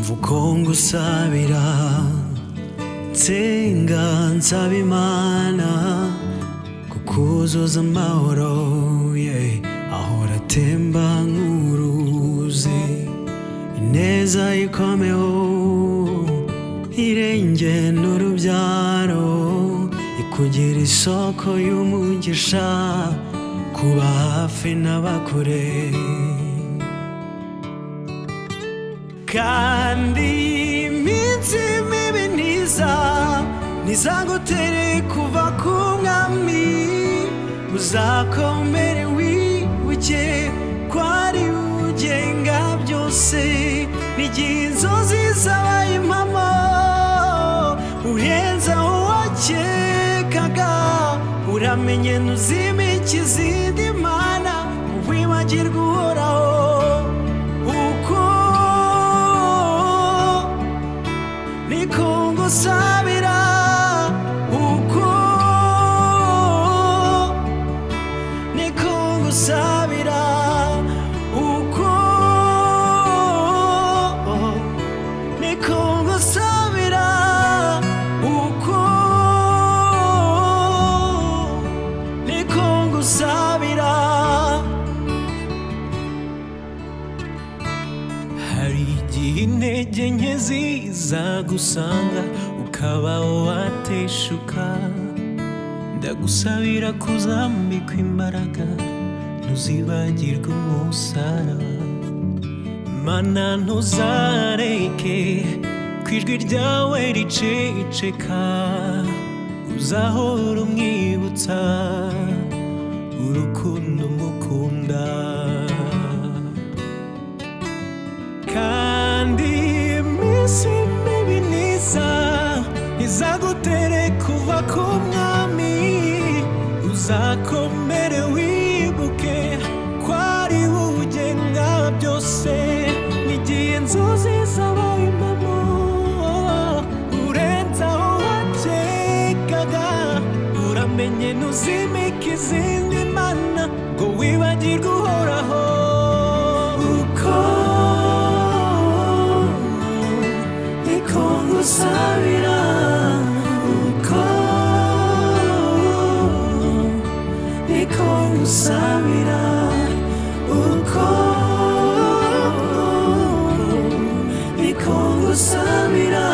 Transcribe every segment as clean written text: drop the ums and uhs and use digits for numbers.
uko ngusabira nsenga nsaba Imana kukuzuza amahoro ahora atemba nk'uruzi, ineza ikomeho irenge n'urubyaro, ikugira isoko y'umugisha, kuba hafi n'abakure. Kandi iminsi mibi ntizagutere kuva ku mwami, uzakomere wibuke ko ari ugenga byose, n'igihe inzozi zabaye impamo urenza aho wakekaga, uramenye ntuzimike izindi mana wibagirwe uhoraho. Niko ngusabira, uko niko ngusabira, uko niko ngusabira, uko niko ngusabira. Hari igihe intege nke zizagusanga ukaba wateshuka, ndagusabira kuzambikwa imbaraga ntuzibagirwe umusaraba. Mana ntuzareke ko ijwi ryawe riceceka, uzahora umwibutsa urukundo umukunda. Kandi iminsi mibi ntizagutere kuva ku mwami, uzakomere wibuke ko ari ugenga byose, n'igihe inzozi zabaye impamo urenza aho wakekaga, uramenye ntuzimike izindi mana ngo wibagirwe uhoraho. Ngusabira, uko niko ngusabira, uko niko ngusabira,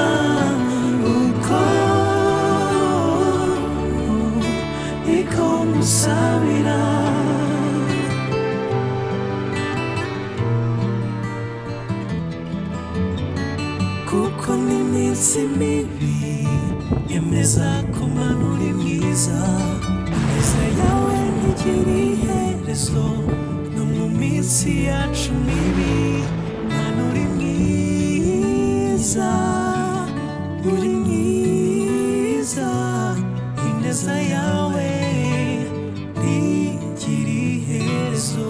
uko niko ngusabira. Kuko n'iminsi mibi yemeza ko Mana uri mwiza, ineza yawe ntigira iherezo, no mu minsi yacu mibi Mana uri mwiza, uri mwiza, ineza yawe ntigira iherezo.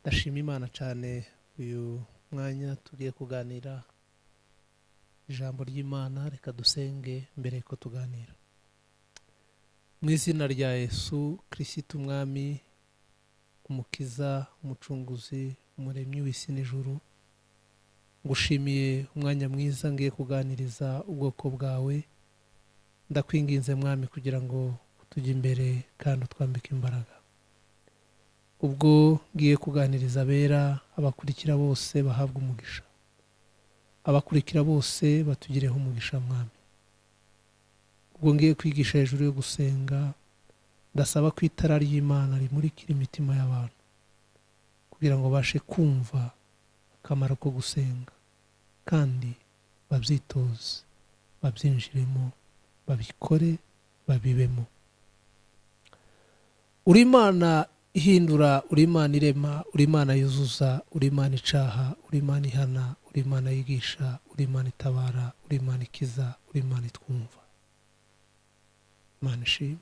Ndashima Imana cyane uyu mwanya tugiye kuganira ijambo ry'Imana. Reka dusenge mbere ko tuganira. Mu izina rya Yesu Kristo umwami, umukiza, umucunguzi, umuremyi w'isi n'ijuru, ngushimiye umwanya mwiza ngiye kuganiriza ubwoko bwawe. Ndakwinginze mwami kugira ngo tujye imbere kandi utwambike imbaraga. Ubwo ngiye kuganiriza abera, abakurikira bose bahabwa umugisha, abakurikira bose batugireho umugisha mwami. Ubwo ngiye kwigisha hejuru yo gusenga, ndasaba ko itara ry'Imana rimurikira imitima y'abantu kugira ngo bashe kumva akamaro ko gusenga, kandi babyitoze, babyinjiremo, babikore, babibemo. Uri Imana ihindura, uri Imana irema, uri Imana yuzuza, uri Imana icaha, uri Imana ihana, uri Imana yigisha, uri Imana itabara, uri Imana ikiza, uri Imana itwumva. Imana ishimwe.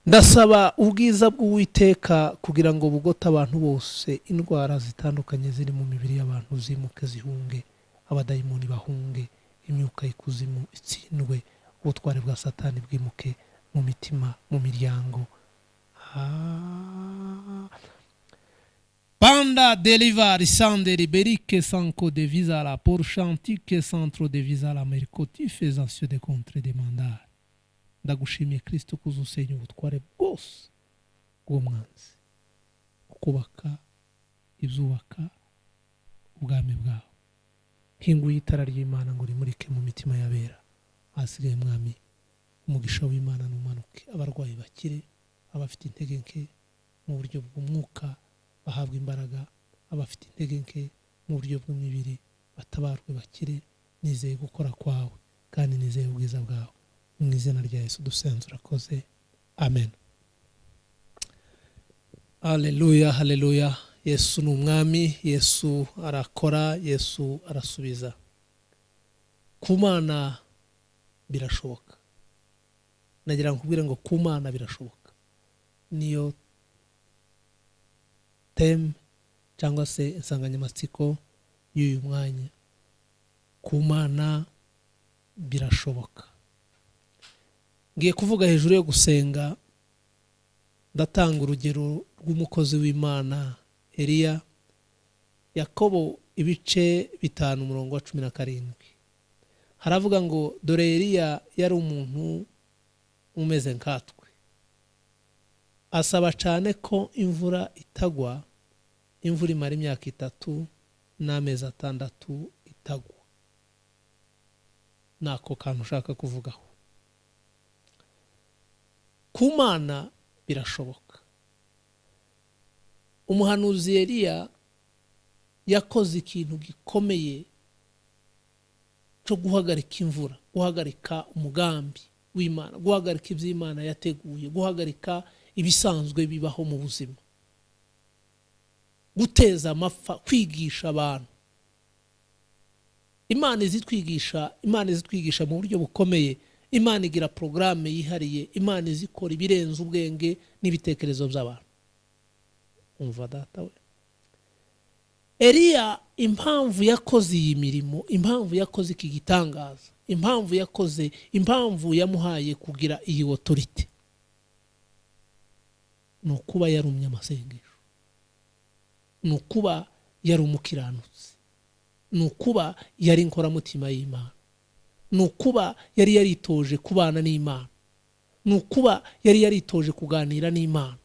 Ndasaba ubwiza bw'Uwiteka kugira ngo bugote abantu bose, indwara zitandukanye ziri mu mibiri y'abantu zimuke zihunge, abadayimoni bahunge, imyuka y'ikuzimu itsindwe, ubutware bwa Satani bwimuke mu mitima, mu miryango. Banda delivari sande liberique sanko de visa la porchantique centro de visa la mercoti faisation de contre demandar. Ndagushimiye Kristo kuzusenya ubutware bwose bw'umwanzi, ukubaka ibyubaka ubwami bwawe. Hinguye itara ry'Imana ngo rimurike mu mitima y'abera. Hasigaye mwami, umugisha w'Imana numanuke, abarwayi bakire, abafite intege nke mu buryo bw'umwuka bahabwa imbaraga, abafite intege nke mu buryo bw'imibiri batabarwe bakire. Nizeye gukora kwawe kandi nizeye ubwiza bwawe. Mu izina rya Yesu dusenze urakoze, amen. Haleluya, haleluya. Yesu ni umwami, Yesu arakora, Yesu arasubiza. Ku Mana birashoboka. Nagira nkubwire ngo ku Mana birashoboka. Niyo theme cyangwa se insanganyamatsiko y'uyu mwanya. Ku Mana birashoboka. Ngiye kuvuga hejuru yo gusenga. Ndatanga urugero rw'umukozi w'Imana Eliya. Yakobo ibice 5:17 haravuga ngo dore Eliya yari umuntu umeze nkatwe, asaba cyane ko imvura itagwa. Imvura imara imyaka 3 n'amezi 6 itagwa. Nako kantu ushaka kuvugaho. Ku Mana birashoboka. Umuhanuzi Eliya yakoze ikintu gikomeye cyo guhagarika imvura, guhagarika umugambi w'Imana, guhagarika iby'Imana yateguye, guhagarika ibisanzwe bibaho mu buzima, guteza amapfa, kwigisha abantu. Imana izitwigisha mu buryo bukomeye. Imana igira programme yihariye. Imana izikora ibirenze ubwenge n'ibitekerezo by'abantu. Umva data we. Eliya impamvu yakoze iyi mirimo, impamvu yakoze iki gitangaza, impamvu yamuhaye kugira iyi autority, no kuba yari umunyamasengesho, no kuba yari umukiranutsi, no kuba yari inkoramutima y'Imana, no kuba yari yaritoje kubana n'Imana, no kuba yari yaritoje kuganira n'Imana.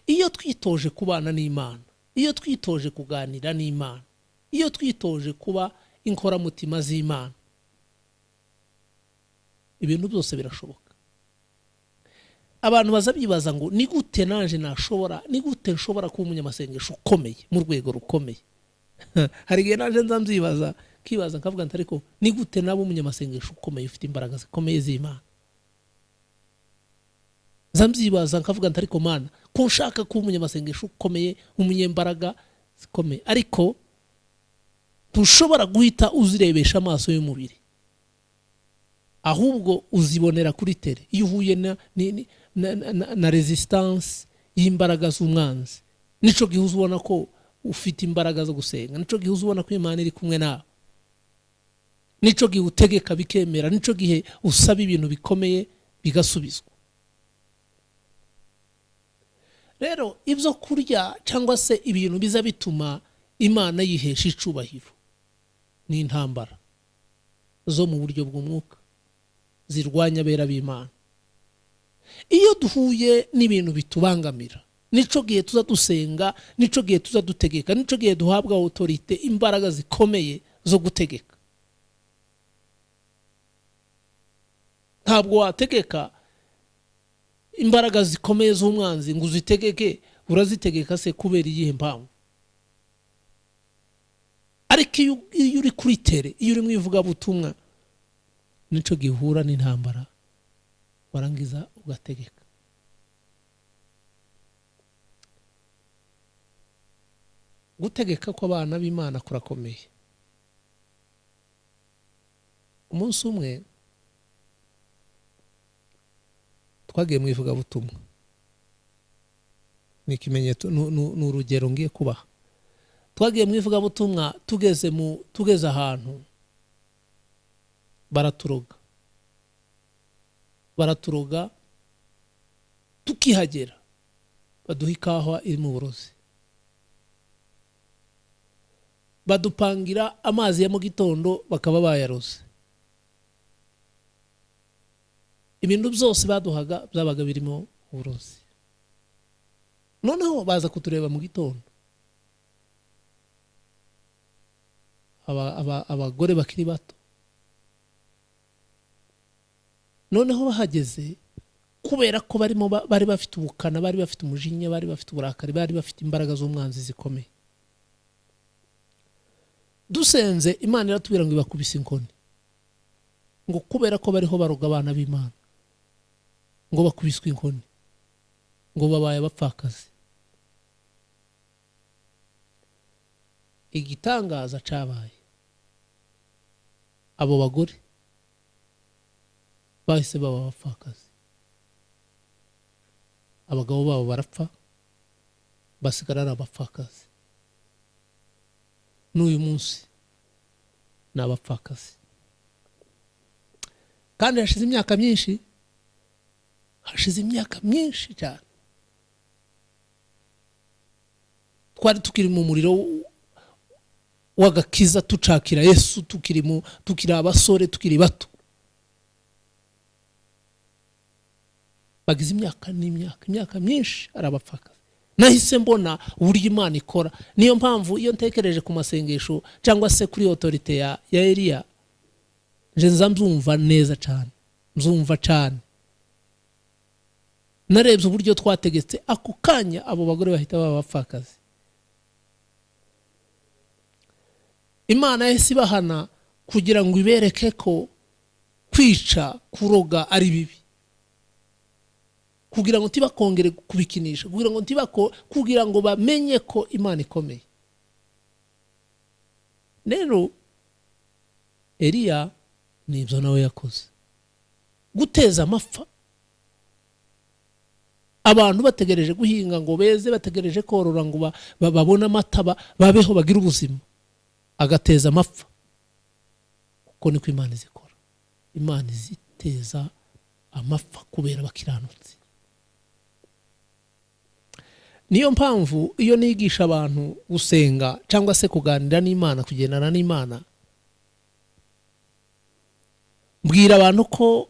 Iyo twitoje kubana n'Imana, iyo twitoje kuganira n'Imana, iyo twitoje kuba inkoramutima z'Imana, ibintu byose birashoboka. Abantu bazabyibaza ngo ni gute nanje nashobora, ni gute nshobora kuba umunyamasengesho ukomeye mu rwego rukomeye. Hari igihe nanje nzamzibaza kibaza nkavuga nti ariko ni gute nabo umunyamasengesho ukomeye ufite imbaraga zikomeye z'Imana. Nzamzibaza nkavuga nti ariko Mana ko nshaka kuba umunyamasengesho ukomeye, umunyembaraga zikomeye, ariko ntushobora guhita uzirebesha amaso y'umubiri, ahubwo uzibonera kuri tele. Iyo uhuye na resistance y'imbaraga z'umwanzi, nico gihe uzubona ko ufite imbaraga zo gusenga, nico gihe uzubona ko Imana iri kumwe nawe, nico gihe utegeka bikemera, nico gihe usaba ibintu bikomeye bigasubizwa. Rero ibyo kurya cyangwa se ibintu biza bituma Imana yihesha icubahiro ni intambara zo mu buryo bw'umwuka zirwanya abera b'Imana. Iyo duhuye n'ibintu bitubangamira, nico gihe tuza dusenga, nico gihe tuza dutegeka, nico gihe duhabwa autorite, imbaraga zikomeye zo gutegeka. Ntabwo wategeka imbaraga zikomeye z'umwanzi ngo uzitegeke. Urazitegeka se kubera iyihe mpamvu? Ariko iyo uri kuri tere, iyo uri mu ivugabutumwa, nico gihura n'intambara, warangiza ugategeka. gutegeka ko abana b'Imana kurakomeye. Umunsi umwe twagiye mu ivugabutumwa, ni ikimenyetso, ni urugero ngiye kubaha. Twagiye mu ivugabutumwa, tugeze ahantu baraturoga tukihagera baduha ikawa iri mu burozi, badupangira amazi ya mu gitondo bakaba bayaroze. Ibintu byose baduhaga byabaga birimo uburozi. Noneho baza kutureba mu gitondo, abagore bakiri bato. Noneho bahageze, kubera ko bari bafite ubukana, bari bafite umujinya, bari bafite uburakari, bari bafite imbaraga z'umwanzi zikomeye. Dusenze, Imana iratubwira ngo ibakubise inkoni, ngo kubera ko bariho baroga abana b'Imana, ngo bakubiswe inkoni, ngo babaye abapfakazi. Igitangaza cabaye, abo bagore bahise baba abapfakazi, abagabo babo barapfa, basigara ari abapfakazi. N'uyu munsi ni abapfakazi. Kandi hashize imyaka myinshi cyane. Twari tukiri mu muriro w'agakiza, tucakira Yesu, tukiri abasore, tukiri bato. Bagize imyaka myinshi ari abapfakazi. Nahise mbona uburyo Imana ikora. Niyo mpamvu iyo ntekereje ku masengesho cyangwa se kuri autorite ya Eliya, nje nzamwumva neza cyane, mzumva cyane. Narebye uburyo twategetse, ako kanya abo bagore bahita baba abapfakazi. Imana yahise ibahana kugira ngo ibereke ko kwica, kuroga ari bibi, kugira ngo ntibakongere kubikinisha, kugira ngo bamenye ko Imana ikomeye. Rero Eliya nibyo nawe yakoze, guteza amapfa. Abantu bategereje guhinga ngo beze, bategereje korora ngo babone amata, babeho bagira ubuzima, agateza amapfa. Kuko niko Imana izikora. Imana iziteza amapfa kubera bakiranutse. Niyo mpamvu iyo nigisha abantu gusenga cyangwa se kuganira n'Imana, kugendana n'Imana, mbwira abantu ko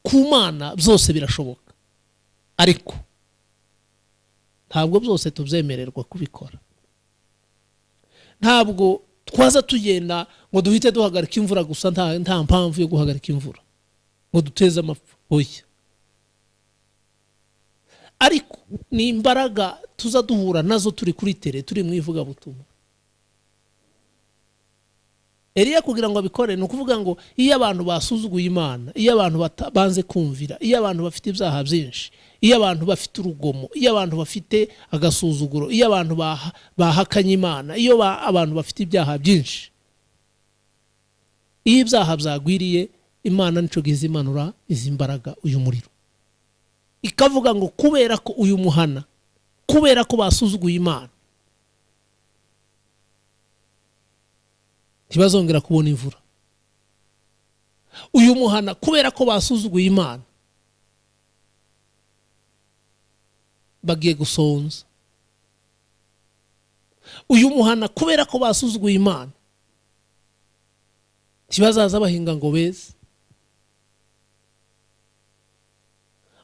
ku Mana byose birashoboka, ariko ntabwo byose tubyemererwa kubikora. Ntabwo twaza tugenda ngo duhite duhagarika imvura gusa, nta mpamvu yo guhagarika imvura ngo duteze amapfa. Oya, ariko ni imbaraga tuza duhura nazo turi kuri tere, turi mu ivugabutumwa. Eliya kugira ngo abikore, ni ukuvuga ngo iyo abantu basuzuguye Imana, iyo abantu banze kumvira, iyo abantu bafite ibyaha byinshi, iyo abantu bafite urugomo, iyo abantu bafite agasuzuguro, iyo abantu bahakanye Imana, iyo abantu bafite ibyaha byinshi, iyo ibyaha byagwiriye, Imana nico gize imanura izi mbaraga, uyu muriro, ikavuga ngo kubera ko uyu muhana, kubera ko basuzuguye Imana, ntibazongera kubona imvura. Uyu muhana kubera ko basuzuguye Imana, bagiye gusonza. Uyu muhana kubera ko basuzuguye Imana, ntibazaza bahinga ngo beze.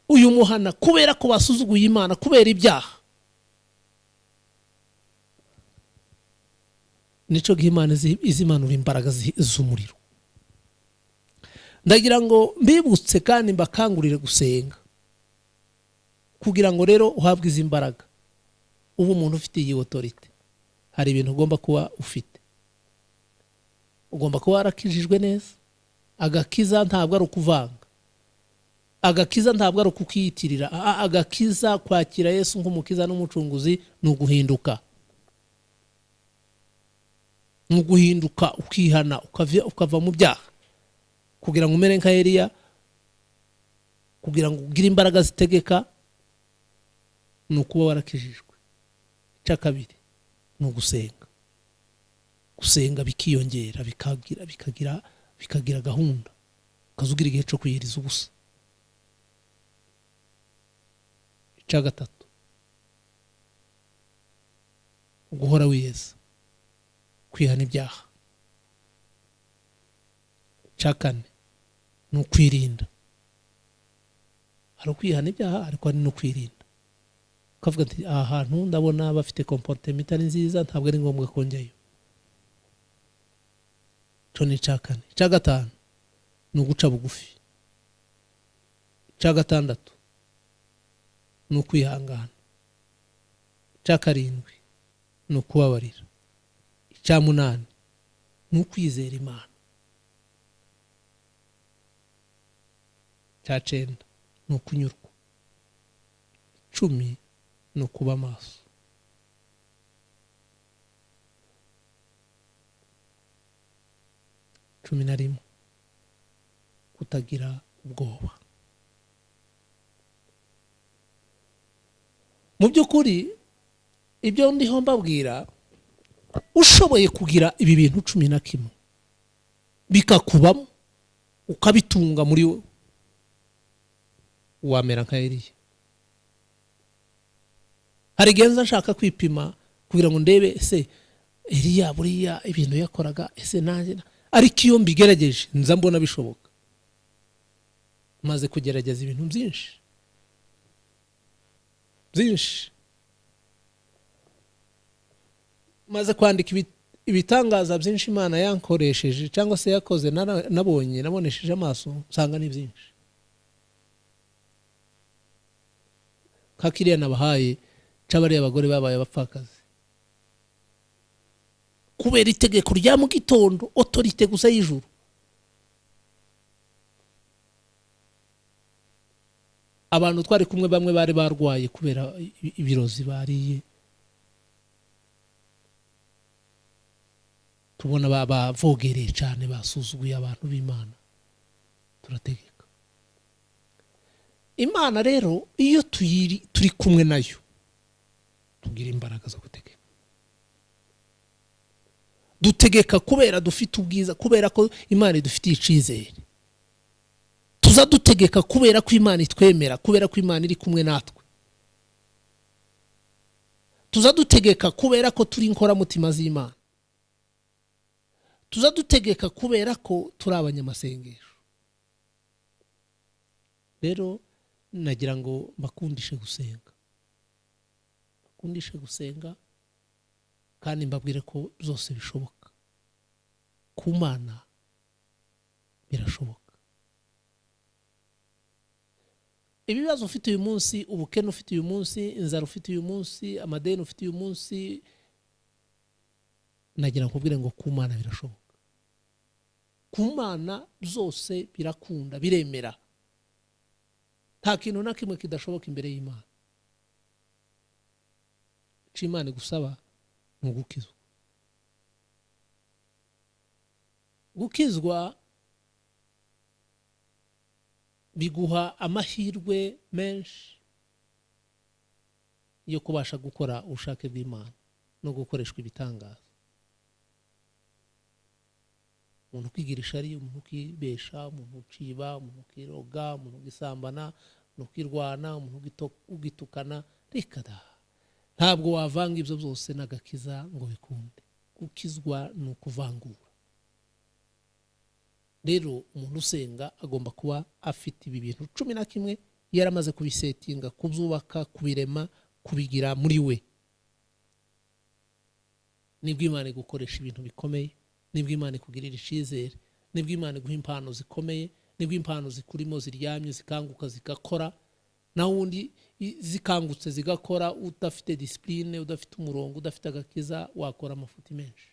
Uyu muhana kubera ko basuzuguye Imana, kubera ibyaha, nico gihimana izimanura imbaraga z'umuriro. Ndagira ngo mbibutse kandi mbakangurire gusenga, kugira ngo rero uhabwe izi mbaraga, ubu umuntu ufite iyi autorite, hari ibintu ugomba kuba ufite. Ugomba kuba warakijijwe neza. Agakiza ntabwo ari ukuvanga, agakiza ntabwo ari ukukiyitirira. Agakiza, kwakira Yesu nk'umukiza n'umucunguzi, ni uguhinduka. mu guhinduka ukihana ukava mu byaha kugira ngo umere nka Eliya, kugira ngo ugire imbaraga zitegeka, ni ukuba warakijijwe. Icya kabiri ni ugusenga. Gusenga bikiyongera bikagira gahunda, ukazugira igihe cyo kwiyiriza ubusa. Icya gatatu guhora wiyeza, kwihana ibyaha. Icya kane ni ukwirinda. Hari ukwihana ibyaha ariko hari no kwirinda, ukavuga ati aha hantu ndabona bafite comportement itari nziza, ntabwo ari ngombwa kongeyo. Cyo ni icya kane. Icya gatanu ni uguca bugufi. Icya gatandatu ni ukwihangana. Icya karindwi ni ukubabarira. Icya munani ni ukwizera Imana. Icya cyenda ni ukunyurwa. 10 ni ukuba maso. 11 kutagira ubwoba. Mu by'ukuri ibyo ndiho mbabwira, ushoboye kugira ibi bintu 11 bikakubamo ukabitunga muri wowe, wamera nka Eliya. Hari genza nshaka kwipima kugira ngo ndebe ese Eliya buriya ibintu yakoraga ese nanjye, ariko iyo mbigerageje nza mbona bishoboka. Maze kugerageza ibintu byinshi maze kwandika ibitangaza byinshi Imana yankoresheje cyangwa se yakoze, nabonesheje amaso, nsanga ni byinshi. Kakiriya nabahaye cyabariye abagore babaye abapfakazi kubera itegeko rya mu gitondo, autorite gusa y'ijuru. Abantu twari kumwe bamwe bari barwaye kubera ibirozi bariye, tubona bavogereye cyane, basuzuguye abantu b'Imana. Turategeka Imana rero, iyo turi kumwe nayo tugira imbaraga zo gutegeka. Dutegeka kubera dufite ubwiza, kubera ko Imana idufitiye icizere. Tuza dutegeka kubera ko Imana itwemera, kubera ko Imana iri kumwe natwe. Tuza dutegeka kubera ko turi inkoramutima z'Imana. Tuza dutegeka kubera ko turi abanyamasengesho. Rero nagira ngo bakundishe gusenga, kandi mbabwire ko byose bishoboka. Ku Mana birashoboka. Ibibazo ufite uyu munsi, ubukene ufite uyu munsi, inzara ufite uyu munsi, amadeni ufite uyu munsi, nagira nkubwire ngo ku Mana birashoboka. Ku Mana byose birakunda, biremera. Nta kintu na kimwe kidashoboka imbere y'Imana. Imana gusaba ni ugukizwa. Gukizwa biguha amahirwe menshi yo kubasha gukora ubushake bw'Imana no gukoreshwa ibitangaza. Umuntu kwigira ishari, umuntu kwibesha, umuntu uciba, umuntu kiroga, umuntu gisambana, umuntu kwirwana, umuntu ugitukana, rikada. Ntabwo wavanga ibyo byose n'agakiza ngo bikunde. Gukizwa ni ukuvangura. Rero umuntu usenga agomba kuba afite ibi bintu 11 yaramaze kubisetinga, kubyubaka, kubirema, kubigira muri we. Nibwo Imana gukoresha ibintu bikomeye, nibwo Imana kugirira icizere, nibwo Imana guha impano zikomeye, nibwo impano zikurimo ziryamye zikanguka zigakora. Na wundi zikangutse zigakora, udafite discipline, udafite umurongo, udafite agakiza, wakora amafuti menshi.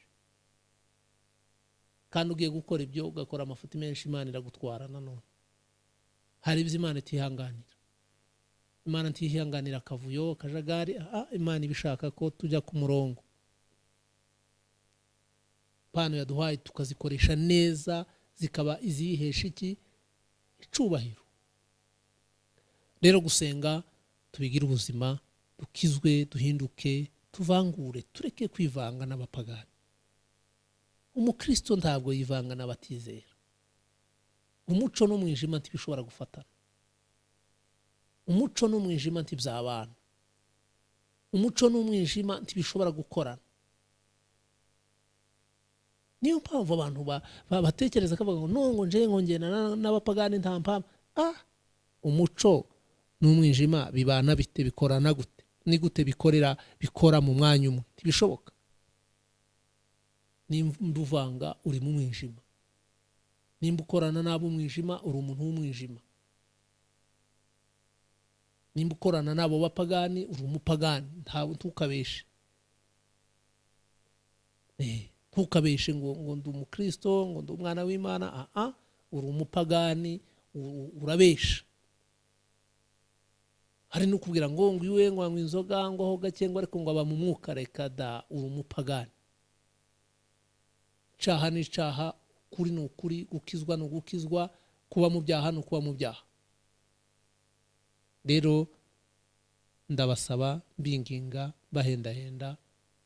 Kandi ugiye gukora ibyo ugakora amafuti menshi, Imana iragutwara nanone. Hari ibyo Imana itihanganira. Imana ntiyihanganira akavuyo, kajagari. Imana ibishaka ko tujya ku murongo. impano yaduhaye tukazikoresha neza zikaba izihesha iki icubahiro. Rero gusenga tubigire ubuzima, dukizwe, duhinduke, tuvangure, tureke kwivanga n'abapagani. Umukristo ntabwo yivanga n'abatizera. Umuco n'umwijima ntibishobora gufatana. Umuco n'umwijima ntibyabana. Umuco n'umwijima ntibishobora gukorana. Niyo mpamvu abantu batekereza ko bavuga ngo nje ngongena n'abapagani nta mpamvu. Umuco n'umwijima bibana bite, bikorana gute? Ni gute bikora mu mwanya umwe? Ntibishoboka. Nimba uvanga uri mu mwijima, nimba ukorana n'abo umwijima uri umuntu w'umwijima, nimba ukorana n'abo bapagani uri umupagani. Ntukabeshe, ntukabeshe ngo ndi umukristo, ngo ndi umwana w'Imana. Uri umupagani, urabesha. Hari no kubwira ngo iwe ngo anywa inzoga ngo ho gake ngo ariko ngo aba mu mwuka. Reka da, uri umupagani. Cyaha ni cyaha, kuri ni ukuri, gukizwa no gukizwa, kuba mu byaha no kuba mu byaha. Rero ndabasaba mbinginga bahendahenda,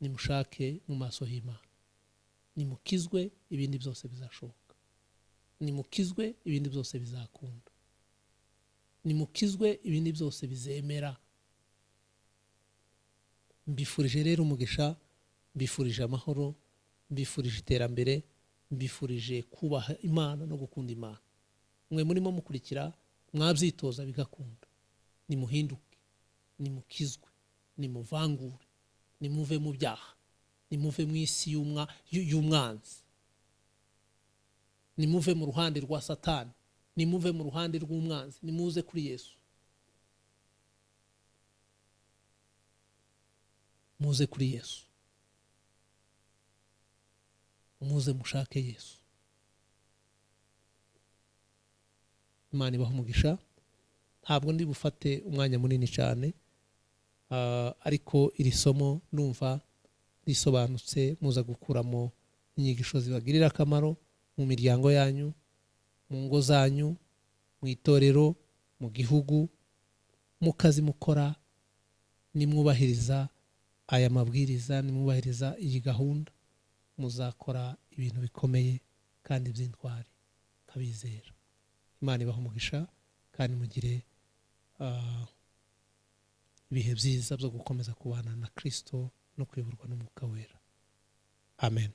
nimushake mu maso y'Imana, nimukizwe, ibindi byose bizashoboka. Nimukizwe, ibindi byose bizakunda. Nimukizwe, ibindi byose bizemera. Mbifurije rero umugisha, mbifurije amahoro, mbifurije iterambere, mbifurije kubaha Imana no gukunda Imana. Mwe murimo mukurikira mwabyitoza bigakunda. Nimuhinduke, nimukizwe, nimuvangure, nimuve mu byaha, nimuve mu isi y'umwanzi, nimuve mu ruhande rwa Satani, nimuve mu ruhande rw'umwanzi, nimuze kuri Yesu. Muze kuri Yesu, muze mushake Yesu. Imana ibaha umugisha. Ntabwo ndi bufate umwanya munini cyane, ariko iri somo numva risobanutse, muza gukuramo inyigisho zibagirira akamaro mu miryango yanyu, mu ngo zanyu, mu itorero, mu gihugu, mu kazi mukora. Nimwubahiriza aya mabwiriza, nimwubahiriza iyi gahunda, muzakora ibintu bikomeye kandi by'intwari nkabizera. Imana ibaha umugisha kandi mugire ibihe byiza byo gukomeza kubana na Kristo no kuyoborwa n'Umwuka Wera. Amen.